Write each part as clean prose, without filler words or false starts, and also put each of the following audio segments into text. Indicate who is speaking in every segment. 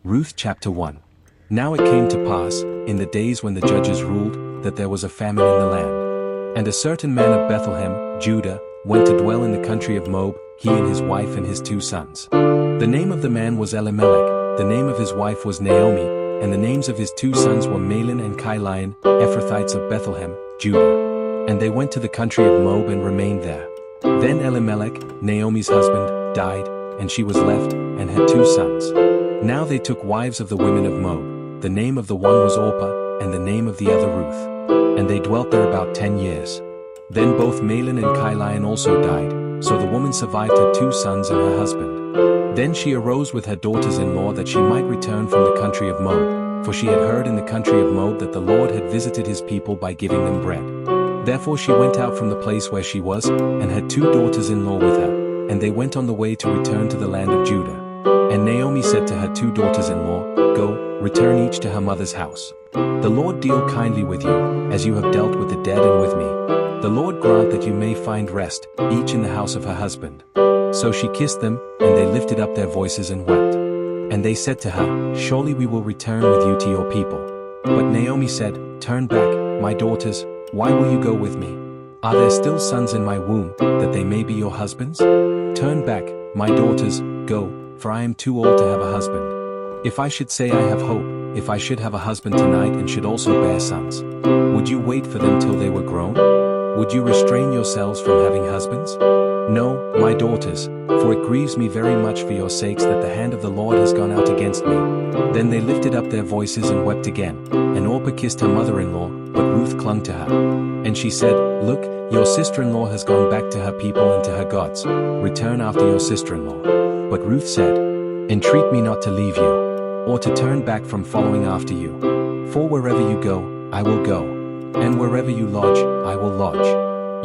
Speaker 1: Ruth chapter 1. Now it came to pass, in the days when the judges ruled, that there was a famine in the land. And a certain man of Bethlehem, Judah, went to dwell in the country of Moab, he and his wife and his 2 sons. The name of the man was Elimelech, the name of his wife was Naomi, and the names of his 2 sons were Mahlon and Chilion, Ephrathites of Bethlehem, Judah. And they went to the country of Moab and remained there. Then Elimelech, Naomi's husband, died, and she was left, and had 2 sons. Now they took wives of the women of Moab. The name of the one was Orpah, and the name of the other Ruth. And they dwelt there about 10 years. Then both Mahlon and Chilion also died, so the woman survived her 2 sons and her husband. Then she arose with her daughters-in-law that she might return from the country of Moab, for she had heard in the country of Moab that the Lord had visited his people by giving them bread. Therefore she went out from the place where she was, and had 2 daughters-in-law with her, and they went on the way to return to the land of Judah. And Naomi said to her 2 daughters-in-law, Go, return each to her mother's house. The Lord deal kindly with you, as you have dealt with the dead and with me. The Lord grant that you may find rest, each in the house of her husband. So she kissed them, and they lifted up their voices and wept. And they said to her, Surely we will return with you to your people. But Naomi said, Turn back, my daughters, why will you go with me? Are there still sons in my womb, that they may be your husbands? Turn back, my daughters, go, for I am too old to have a husband. If I should say I have hope, if I should have a husband tonight and should also bear sons, would you wait for them till they were grown? Would you restrain yourselves from having husbands? No, my daughters, for it grieves me very much for your sakes that the hand of the Lord has gone out against me. Then they lifted up their voices and wept again, and Orpah kissed her mother-in-law, but Ruth clung to her. And she said, Look, your sister-in-law has gone back to her people and to her gods. Return after your sister-in-law. But Ruth said, Entreat me not to leave you, or to turn back from following after you. For wherever you go, I will go, and wherever you lodge, I will lodge.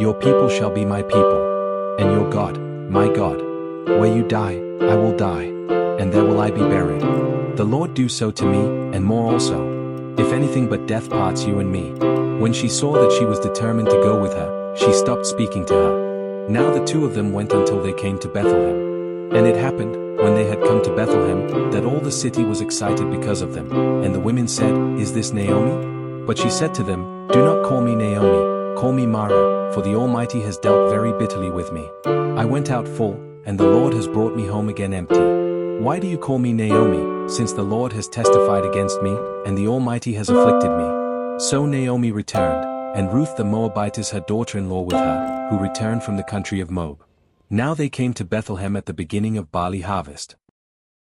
Speaker 1: Your people shall be my people, and your God, my God. Where you die, I will die, and there will I be buried. The Lord do so to me, and more also, if anything but death parts you and me. When she saw that she was determined to go with her, she stopped speaking to her. Now the 2 of them went until they came to Bethlehem. And it happened, when they had come to Bethlehem, that all the city was excited because of them. And the women said, Is this Naomi? But she said to them, Do not call me Naomi, call me Mara, for the Almighty has dealt very bitterly with me. I went out full, and the Lord has brought me home again empty. Why do you call me Naomi, since the Lord has testified against me, and the Almighty has afflicted me? So Naomi returned, and Ruth the Moabitess her daughter-in-law with her, who returned from the country of Moab. Now they came to Bethlehem at the beginning of barley harvest.